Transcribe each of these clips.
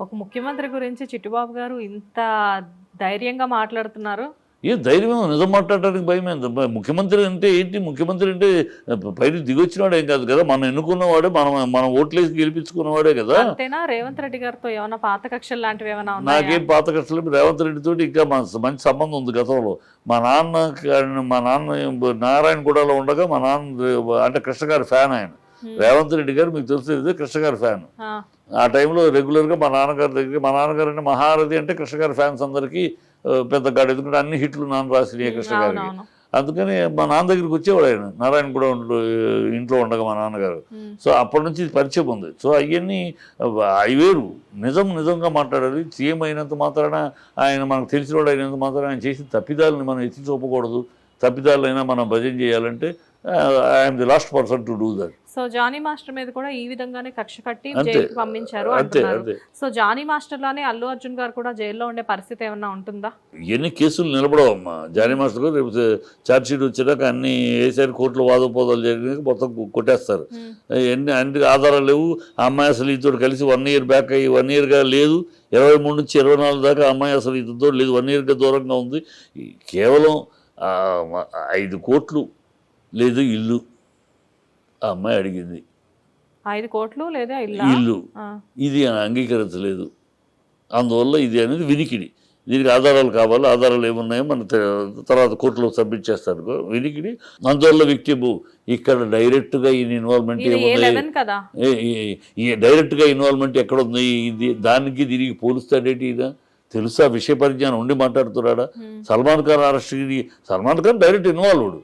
ఒక ముఖ్యమంత్రి గురించి చిట్టిబాబు గారు ఇంత ధైర్యంగా మాట్లాడుతున్నారు. ఏ ధైర్యం నిజం మాట్లాడడానికి భయం ఎంత? ముఖ్యమంత్రి అంటే ఏంటి? ముఖ్యమంత్రి అంటే పైన దిగొచ్చినవాడు ఏం కాదు కదా, మనం ఎన్నుకున్నవాడే, మనం ఓట్లేసి గెలిపించుకున్నవాడే కదా. అంతేనా? రేవంత్ రెడ్డి గారితో ఏమైనా పాత కక్షలు లాంటివి ఏమైనా ఉన్నాయా? నాకేం పాత కష్టలు, రేవంత్ రెడ్డితో ఇంకా మంచి సంబంధం ఉంది గతంలో. మా నాన్న నారాయణగూడలో ఉండగా మా నాన్న అంటే కృష్ణ గారి ఫ్యాన్ ఆయన. రేవంత్ రెడ్డి గారు మీకు తెలిసేది కృష్ణ గారి ఫ్యాన్. ఆ టైంలో రెగ్యులర్గా మా నాన్నగారి దగ్గరికి, మా నాన్నగారు అంటే మహారథి అంటే కృష్ణ గారి ఫ్యాన్స్ అందరికీ పెద్ద గాడు, ఎందుకంటే అన్ని హిట్లు నాన్న రాసినాయి కృష్ణ గారికి. అందుకని మా నాన్న దగ్గరికి వచ్చేవాడు ఆయన, నారాయణగూడ ఇంట్లో ఉండగా మా నాన్నగారు. సో అప్పటి నుంచి పరిచయం ఉంది. సో అవన్నీ అవి వేరు. నిజంగా మాట్లాడాలి. సీఎం అయినంత మాత్రాన, ఆయన మనకు తెలిసినవాడు అయినంత మాత్రాన ఆయన చేసిన తప్పిదాలని మనం ఎత్తి చూపకూడదు. తప్పిదాలైనా మనం భజన చేయాలంటే I'm the last person to do that. So Jani master మీద కూడా ఈ విధంగానే కక్ష కట్టి జైలుకి పంపించారు అంటున్నారు. సో జానీ మాస్టర్ లానే అల్లు అర్జున్ గారు కూడా జైల్లో ఉండే పరిస్థితి ఏమన్నా ఉంటుందా? ఎన్ని కేసులు నిలబడవమ్మా. జానీ మాస్టర్ గారు రేపు ఛార్జ్ షీట్ వచ్చాక అన్ని వేసారి కోర్టులో వాదోపోదాలు జరిగినాక మొత్తం కొట్టేస్తారు. అన్ని ఆధారాలు లేవు. ఆ అమ్మాయి అసలు ఇతడు కలిసి 1 year బ్యాక్ అయ్యి 1 yearగా లేదు. 23 నుంచి 24 దాకా అమ్మాయి అసలు ఇతడితో లేదు. 1 yearగా దూరంగా ఉంది. కేవలం 5 కోట్లు లేదు ఇల్లు ఆ అమ్మాయి అడిగింది. 5 కోట్లు లేదా ఇల్లు ఇది అంగీకరించలేదు. అందువల్ల ఇది అనేది వినికిడి. దీనికి ఆధారాలు కావాలి. ఆధారాలు ఏమున్నాయో మన తర్వాత కోర్టులో సబ్మిట్ చేస్తారు. వినికిడి. అందువల్ల విక్టిమ్ ఇక్కడ డైరెక్ట్గా ఈయన ఇన్వాల్వ్మెంట్ డైరెక్ట్గా ఇన్వాల్వ్మెంట్ ఎక్కడ ఉంది? ఇది దానికి దీనికి పోలుస్తాడేంటి? ఈయన తెలుసా విషయ పరిజ్ఞానం ఉండి మాట్లాడుతున్నాడా? Salman Khan arrest, Salman Khan direct involved.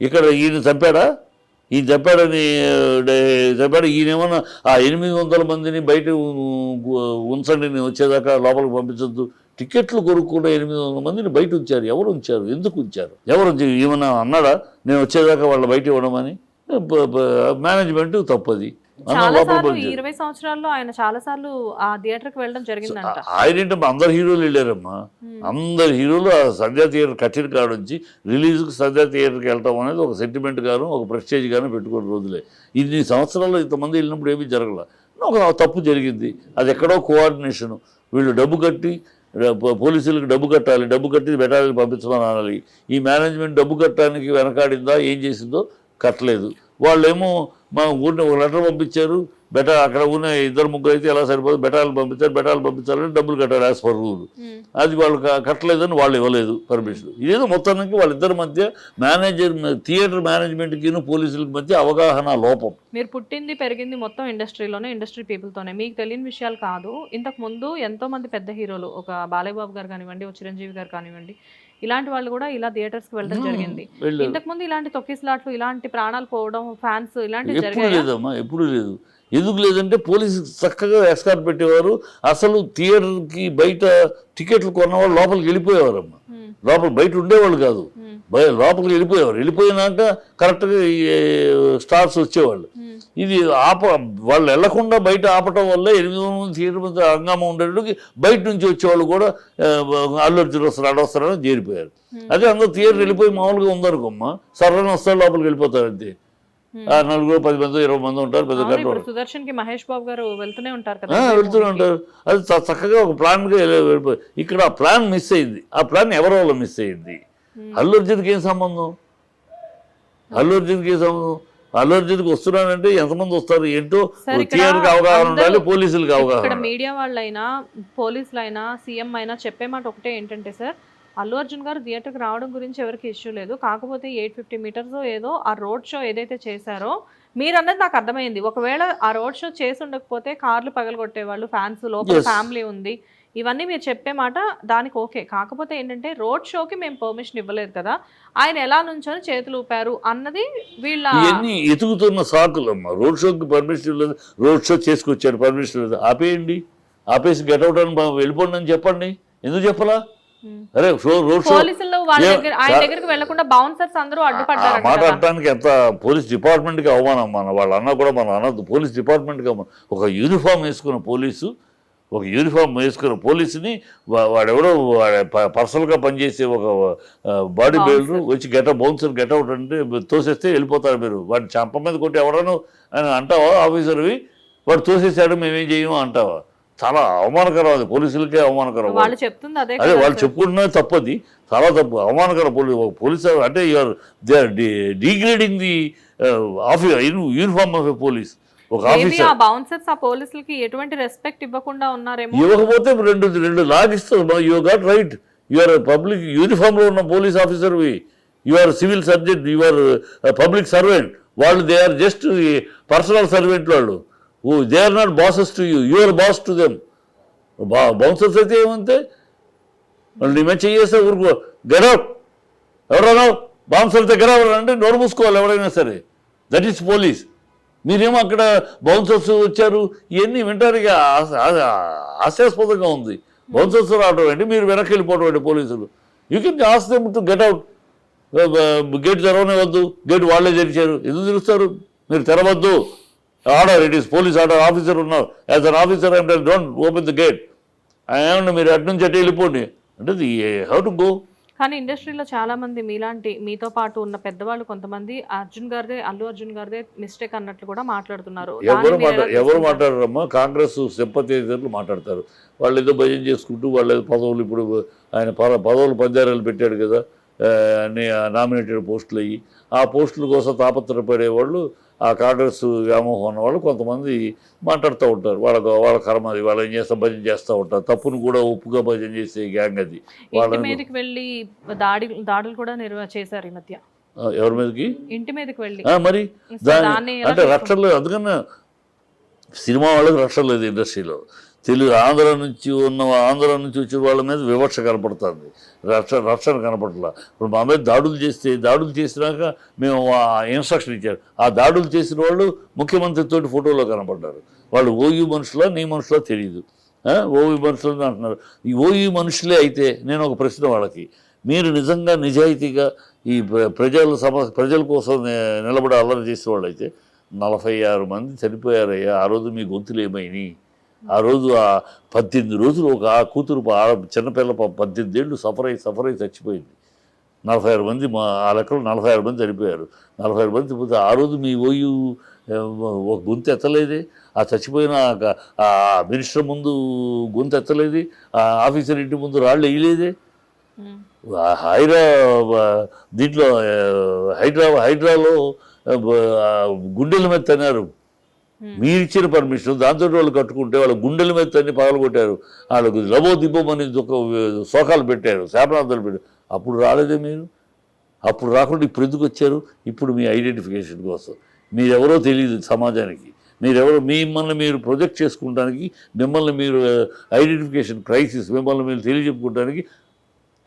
ఇక్కడ ఈయన చంపాడా? ఈయన చెప్పాడు. ఈయనేమన్నా ఆ 800 మందిని బయట ఉంచండి, నేను వచ్చేదాకా లోపలికి పంపించద్దు. టికెట్లు కొనుక్కున్న 800 మందిని బయట ఉంచారు. ఎవరు ఉంచారు? ఎందుకు ఉంచారు? ఎవరు ఏమన్నా అన్నాడా నేను వచ్చేదాకా వాళ్ళ బయట ఇవ్వడమని? మేనేజ్మెంట్ తప్పది. 20 సంవత్సరాల్లో ఆయన చాలా సార్లు ఆ థియేటర్కి వెళ్ళడం జరిగిందంట. ఆయనంటే అందరు హీరోలు వెళ్ళారమ్మా. అందరు హీరోలు ఆ సంధ్యా థియేటర్ కట్టిన కాడ నుంచి రిలీజ్కి సంధ్యా థియేటర్కి వెళ్ళటం అనేది ఒక సెంటిమెంట్ గాను ఒక ప్రెస్టేజ్ గాను పెట్టుకునే రోజులే. ఇన్ని సంవత్సరాల్లో ఇంతమంది వెళ్ళినప్పుడు ఏమీ జరగల. ఒక తప్పు జరిగింది. అది ఎక్కడో కోఆర్డినేషను. వీళ్ళు డబ్బు కట్టి, పోలీసులకు డబ్బు కట్టాలి, డబ్బు కట్టి బెటాలియన్ పంపించమని అనాలి. ఈ మేనేజ్మెంట్ డబ్బు కట్టడానికి వెనకాడిందా? ఏం చేసిందో? కట్టలేదు. వాళ్ళేమో మా ఊరిని ఒక లెటర్ పంపించారు. అక్కడ ఉన్న 2-3 అయితే ఎలా సరిపోదు, బెటాలు పంపించాలని డబ్బులు కట్టారు యాజ్ పర్ రూల్. అది వాళ్ళు కట్టలేదని వాళ్ళు ఇవ్వలేదు పర్మిషన్. ఇదేదో మొత్తానికి వాళ్ళిద్దరి మధ్య థియేటర్ మేనేజ్మెంట్కి పోలీసులకి మధ్య అవగాహన లోపం. మీరు పుట్టింది పెరిగింది మొత్తం ఇండస్ట్రీలోనే, ఇండస్ట్రీ పీపుల్తోనే. మీకు తెలియని విషయాలు కాదు. ఇంతకు ముందు ఎంతో మంది పెద్ద హీరోలు, ఒక బాలయ్య బాబు గారు కానివ్వండి, ఒక చిరంజీవి గారు కానివ్వండి, ఇలాంటి వాళ్ళు కూడా ఇలా థియేటర్స్కి వెళ్ళడం జరిగింది. ఇంతకు ముందు ఇలాంటి తొక్కిసలాట్లు, ఇలాంటి ప్రాణాలు పోవడం, ఫ్యాన్స్ ఇలాంటివి లేదమ్మా, ఎప్పుడు లేదు. ఎందుకు లేదంటే పోలీసు చక్కగా ఎస్కార్ట్ పెట్టేవారు. అసలు థియేటర్కి బయట టికెట్లు కొన్నవాళ్ళు లోపలికి వెళ్ళిపోయేవారమ్మా. లోపల బయట ఉండేవాళ్ళు కాదు, లోపలికి వెళ్ళిపోయేవారు. వెళ్ళిపోయినాక కరెక్ట్గా స్టార్స్ వచ్చేవాళ్ళు. ఇది వాళ్ళు వెళ్లకుండా బయట ఆపటం వల్ల 800 మంది థియేటర్ మీద హంగామా ఉండేటికి బయట నుంచి వచ్చేవాళ్ళు కూడా అల్లు అర్జున్ వస్తారని చేరిపోయారు. అదే అందరూ థియేటర్ వెళ్ళిపోయి మామూలుగా ఉందనుకోమ్మా, సర్రని వస్తారు, లోపలికి వెళ్ళిపోతారు అంతే. 9, 10 మంది 20 మంది ఉంటారు. పెద్ద సుదర్శన్ కి మహేష్ బాబు గారు వెళ్తూనే ఉంటారు. అది చక్కగా ఒక ప్లాన్ గా వెళ్ళిపోయి ఇక్కడ ఆ ప్లాన్ మిస్ అయింది. ఆ ప్లాన్ ఎవరి వల్ల మిస్ అయింది? అల్లు అర్జున్కి ఏం సంబంధం? అల్లు అర్జున్కి వస్తున్నానంటే ఎంతమంది వస్తారు ఏంటో థియేటర్కి అవగాహన ఉండాలి, పోలీసులకు అవగాహన. ఇక్కడ మీడియా వాళ్ళైనా, పోలీసులైనా, సీఎం అయినా చెప్పే మాట ఒకటే ఏంటంటే, సార్ అల్లు అర్జున్ గారు థియేటర్కి రావడం గురించి ఎవరికి ఇష్యూ లేదు. కాకపోతే 850 మీటర్స్ ఏదో ఆ రోడ్ షో ఏదైతే చేశారో, మీరు అన్నది నాకు అర్థమైంది. ఒకవేళ ఆ రోడ్ షో చేసి ఉండకపోతే కార్లు పగలగొట్టేవాళ్ళు, ఫ్యాన్స్, లోపల ఫ్యామిలీ ఉంది, ఇవన్నీ మీరు చెప్పే మాట దానికి ఓకే. కాకపోతే ఏంటంటే రోడ్ షోకి మేము పర్మిషన్ ఇవ్వలేదు కదా, ఆయన ఎలా నుంచొని చేతులు ఊపారు అన్నది వీళ్ళ ఎతుకుతున్న సాకులమ్మా. రోడ్ షోకి పర్మిషన్ ఇవ్వలేదు, రోడ్ షో చేసుకొచ్చాడు, పర్మిషన్ లేదు. ఆపేసి గెట్అవుట్ అని వెళ్ళిపోండి అని చెప్పండి. ఎందుకు చెప్పలా? అరే పోలీసులు ఆయన దగ్గరికి వెళ్లకుండా బౌన్సర్స్ అందరూ అడ్డుపడ్డారు. మాట్లాడటానికి ఎంత పోలీస్ డిపార్ట్మెంట్కి అవమానం. వాళ్ళ అన్న కూడా మన అనద్దు. పోలీస్ డిపార్ట్మెంట్కి అవమానం. ఒక యూనిఫామ్ వేసుకున్న పోలీసుని వాడెవడో పర్సనల్గా పనిచేసే ఒక బాడీ బిల్డర్ వచ్చి బౌన్సర్ గెట్అవుట్ అంటే తోసేస్తే వెళ్ళిపోతారు. మీరు వాడిని చంప మీద కొట్టి ఎవడను అని అంటావా? ఆఫీసర్వి వాడు తోసేసాడు మేమేం చేయము అంటావా? చాలా అవమానకరం, అది పోలీసులకే అవమానకరం. వాళ్ళు చెప్తుంది అదే అదే కదా వాళ్ళు సార్. చెప్పుకుంటున్నది తప్పది, చాలా తప్పు, అవమానకరం. పోలీస్ అంటే they are degrading the uniform of a police. ఒక మేబీ ఆఫీసర్ ఆ బౌన్సర్స్ ఆ పోలీసులకి ఎటువంటి రెస్పెక్ట్ ఇవ్వకుండా ఉన్నారేమో. ఇవ్వకపోతే రెండు లాగిస్తారు. You got right, you are public uniform లో ఉన్న police officer, you are civil sergeant, you are public servant. వాళ్ళు they are just personal servant. వాళ్ళు they are not bosses to you, you are boss to them. Bouncers అయితే ఏమంతే, వాళ్ళు నీ మీద చేస్తే ఊరుకో, గెడౌట్, ఎవరన్నా బౌన్సర్ అయితే గెడౌట్ అంటే నోరు మూసుకోవాలి ఎవరైనా సరే. That is police. మీరేమో అక్కడ బౌన్సర్స్ వచ్చారు, ఇవన్నీ వింటానికి హాస్యాస్పదంగా ఉంది. బౌన్సర్స్ రావడం అంటే మీరు వెనక్కి వెళ్ళిపోవడం అంటే పోలీసులు. You can ask them to get out. Gate తెరవనే వద్దు, గేట్ వాళ్ళే తెరిచారు, ఎందుకు తెలుస్తారు? మీరు తెరవద్దు, order, it is police order, officer ఉన్నారు, యాజ్ అన్ ఆఫీసర్ అంటే డోంట్ ఓపెన్ ది గేట్. ఏమన్నా మీరు అటు నుంచి అటు వెళ్ళిపోండి అంటే హౌ టు గో? కానీ ఇండస్ట్రీలో చాలా మంది మీలాంటి మీతో పాటు ఉన్న పెద్దవాళ్ళు కొంతమంది అల్లు అర్జున్ గారిదే మిస్టేక్ అన్నట్లు కూడా మాట్లాడుతున్నారు. ఎవరు మాట్లాడరమ్మా? కాంగ్రెస్ సింపథైజర్లు మాట్లాడతారు. వాళ్ళు ఏదో భజన చేసుకుంటూ వాళ్ళ పదవులు, ఇప్పుడు ఆయన పదవులు పంజారాలు పెట్టాడు కదా, అన్ని నామినేటెడ్ పోస్టులు అయ్యి, ఆ పోస్టుల కోసం తాపత్రపడేవాళ్ళు, ఆ కాంగ్రెస్ వ్యామోహం ఉన్నవాళ్ళు కొంతమంది మాట్లాడుతూ ఉంటారు. వాళ్ళ కర్మ అది, వాళ్ళు ఏం చేస్తా భజన చేస్తూ ఉంటారు. తప్పును కూడా ఒప్పుగా భజన చేసే గ్యాంగ్ అది. ఇంటి మీదకి వెళ్ళి దాడులు కూడా చేశారు ఈ మధ్య. ఎవరి మీదకి? ఇంటి మీదకి వెళ్ళి. మరి దాన్ని అంటే రక్షణ లేదు. అందుకన్నా సినిమా వాళ్ళకి రక్షణ లేదు ఇండస్ట్రీలో. తెలుగు ఆంధ్ర నుంచి వచ్చిన వాళ్ళ మీద వివక్ష కనపడుతుంది, రక్షణ కనపడట్లా. ఇప్పుడు మా మీద దాడులు చేసినాక మేము ఇన్స్ట్రక్షన్ ఇచ్చారు. ఆ దాడులు చేసిన వాళ్ళు ముఖ్యమంత్రితో ఫోటోలో కనపడ్డారు. వాళ్ళు ఓయూ మనుషులా నీ మనుషులా తెలియదు. ఓయూ మనుషులని అంటున్నారు. ఈ ఓయూ మనుషులే అయితే నేను ఒక ప్రశ్న వాళ్ళకి, మీరు నిజంగా నిజాయితీగా ఈ ప్రజల కోసం నిలబడి అల్లరి చేసే వాళ్ళు అయితే 46 మంది చనిపోయారయ్యా. ఆ రోజు మీ గొంతులు ఏమైనాయి? ఆ రోజు ఆ 18 రోజులు ఒక ఆ కూతురు చిన్నపిల్ల 18 ఏళ్ళు సఫర్ అయి చచ్చిపోయింది. 46 మంది, ఆ లెక్కలో 46 మంది చనిపోయారు. 46 మంది చనిపోతే ఆ రోజు మీ ఓయూ ఒక గొంతు ఎత్తలేదే. ఆ చచ్చిపోయిన ఆ మినిస్టర్ ముందు గొంతు ఎత్తలేదే. ఆ ఆఫీసర్ ఇంటి ముందు రాళ్ళు వేయలేదే. దీంట్లో హైడ్రాలో గుండెల మీద తన్నారు. మీరిచ్చిన పర్మిషన్, దాంతో వాళ్ళు కట్టుకుంటే వాళ్ళ గుండెల మీద తన్ని పగలగొట్టారు. వాళ్ళకు లబో దిబ్బమని శోకాలు పెట్టారు, శాపనార్థాలు పెట్టారు. అప్పుడు రాలేదే మీరు? అప్పుడు రాకుండా ఇప్పుడు ఎందుకు వచ్చారు? ఇప్పుడు మీ ఐడెంటిఫికేషన్ కోసం. మీరెవరో తెలియదు సమాజానికి, మిమ్మల్ని మీరు ప్రొజెక్ట్ చేసుకోవడానికి, మిమ్మల్ని మీరు ఐడెంటిఫికేషన్ క్రైసిస్, మిమ్మల్ని మీరు తెలియజెప్పుకోవడానికి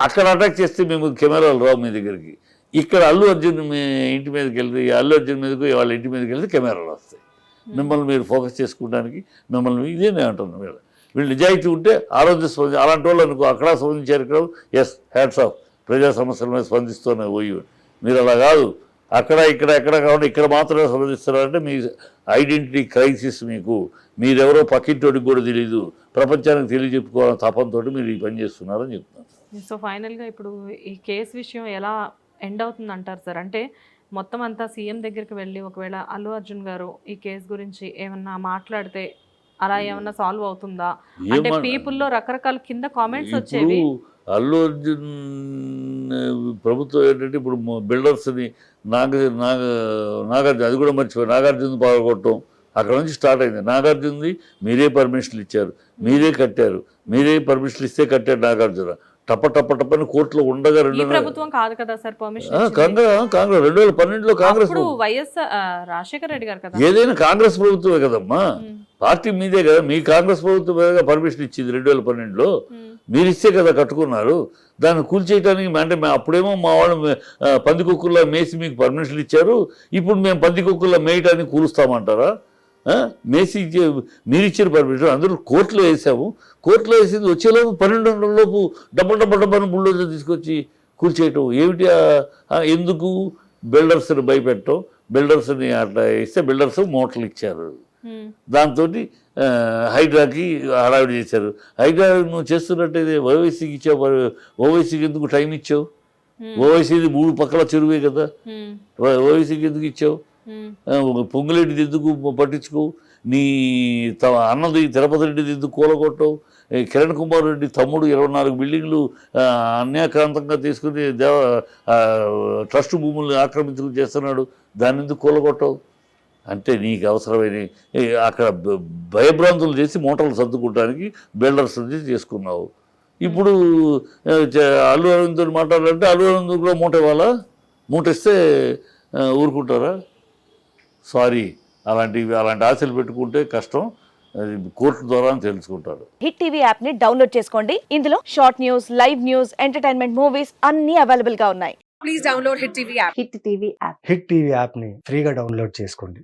అక్కడ అటాక్ చేస్తే మేము కెమెరాలు రావు మీ దగ్గరికి. ఇక్కడ అల్లు అర్జున్ మీ ఇంటి మీదకి వెళ్తే, అల్లు అర్జున్ మీదకి వాళ్ళ ఇంటి మీదకి వెళ్తే కెమెరాలు వస్తాయి. మిమ్మల్ని మీరు ఫోకస్ చేసుకోవడానికి ఇదే నేను అంటున్నాను. వీళ్ళు నిజాయితీ ఉంటే ఆరోగ్య అలాంటి వాళ్ళు అనుకో అక్కడ స్పందించారు. ఇక్కడ ఎస్, హ్యాట్స్ ఆఫ్, ప్రజా సమస్యల మీద స్పందిస్తూనే పోయి. మీరు అలా కాదు, ఎక్కడ కావాలి ఇక్కడ మాత్రమే స్పందిస్తున్నారంటే మీ ఐడెంటిటీ క్రైసిస్. మీరెవరో పక్కింటోడికి కూడా తెలియదు, ప్రపంచానికి తెలియజెప్పుకోవాలని తపంతో మీరు ఈ పని చేస్తున్నారని చెప్తున్నాను. సో ఫైనల్గా ఇప్పుడు ఈ కేసు విషయం ఎలా ఎండ్ అవుతుంది అంటారు సార్? అంటే మొత్తం అంతా సీఎం దగ్గరికి వెళ్ళి ఒకవేళ అల్లు అర్జున్ గారు ఈ కేసు గురించి ఏమన్నా మాట్లాడితే అలా ఏమన్నా సాల్వ్ అవుతుందా? అంటే పీపుల్లో రకరకాల కింద కామెంట్స్ వచ్చేవి. అల్లు అర్జున్ ప్రభుత్వం ఏంటంటే ఇప్పుడు బిల్డర్స్ని నాగార్జున, అది కూడా మర్చిపోయి నాగార్జున పాల్గొట్టడం అక్కడ నుంచి స్టార్ట్ అయింది. నాగార్జునది మీరే పర్మిషన్లు ఇచ్చారు, మీరే కట్టారు, మీరే పర్మిషన్లు ఇస్తే కట్టారు నాగార్జున. టప్పని కోర్టులో ఉండగా ప్రభుత్వం కాదు కదా సార్ పర్మిషన్. కాంగ్రెస్ 2012లో కాంగ్రెస్ రాజశేఖర రెడ్డి గారు కదా, ఏదైనా కాంగ్రెస్ ప్రభుత్వమే కదమ్మా, పార్టీ మీదే కదా. మీ కాంగ్రెస్ ప్రభుత్వం పర్మిషన్ ఇచ్చింది 2012లో, మీరు ఇస్తే కదా కట్టుకున్నారు. దాన్ని కూల్చేయడానికి అంటే అప్పుడేమో మా వాళ్ళు పందికొక్కుల్లో మేసి మీకు పర్మిషన్లు ఇచ్చారు, ఇప్పుడు మేము పందికొక్కుల్లో మేయటానికి కూలుస్తామంటారా? మేసి మీరిచ్చిన పర్మిషన్ అందరూ కోర్టులో వేసాము. కోర్టులో వేసింది వచ్చేలోపు 12 లోపు డబ్బని బుల్డోజర్ తీసుకొచ్చి కూల్చేయటం ఏమిటి? ఎందుకు? బిల్డర్స్ని భయపెట్టడం, బిల్డర్స్ని అట్లా ఇస్తే బిల్డర్స్ మోటార్లు ఇచ్చారు. దాంతో హైడ్రాకి హడావిడి చేశారు. హైడ్రా నువ్వు చేస్తున్నట్టయితే ఓవైసీకి ఇచ్చావు, ఓవైసీకి ఎందుకు టైం ఇచ్చావు? ఓవైసీది 3 పక్కల చెరువే కదా, ఓవైసీకి ఎందుకు ఇచ్చావు? పొంగులేటిది ఎందుకు పట్టించుకోవు? నీ అన్నది తిరుపతి రెడ్డిది ఎందుకు కూలగొట్టవు? కిరణ్ కుమార్ రెడ్డి తమ్ముడు 24 బిల్డింగ్లు అన్యాక్రాంతంగా తీసుకుని ట్రస్ట్ భూముల్ని ఆక్రమించుకు చేస్తున్నాడు, దాన్ని ఎందుకు కూలగొట్టవు? అంటే నీకు అవసరమైన అక్కడ భయభ్రాంతులు చేసి మూటలు సర్దుకోవడానికి బిల్డర్స్ నుంచి చేసుకున్నావు. ఇప్పుడు అల్లు అరవింద్తో మాట్లాడాలంటే అల్లు అరవింద్ కూడా మూట ఇవ్వాలా? మూట ఇస్తే ఊరుకుంటారా? సారీ, అలాంటి ఆశలు పెట్టుకుంటే కష్టం. అది కోర్టు ద్వారా తెలుసుకుంటారు. హిట్ టీవీ యాప్ ని డౌన్లోడ్ చేసుకోండి. ఇందులో short news, live news, entertainment movies అన్ని అవైలబుల్ గా ఉన్నాయి. Please download Hit TV app. Hit TV app. Hit TV యాప్ని ఫ్రీగా డౌన్లోడ్ చేసుకోండి.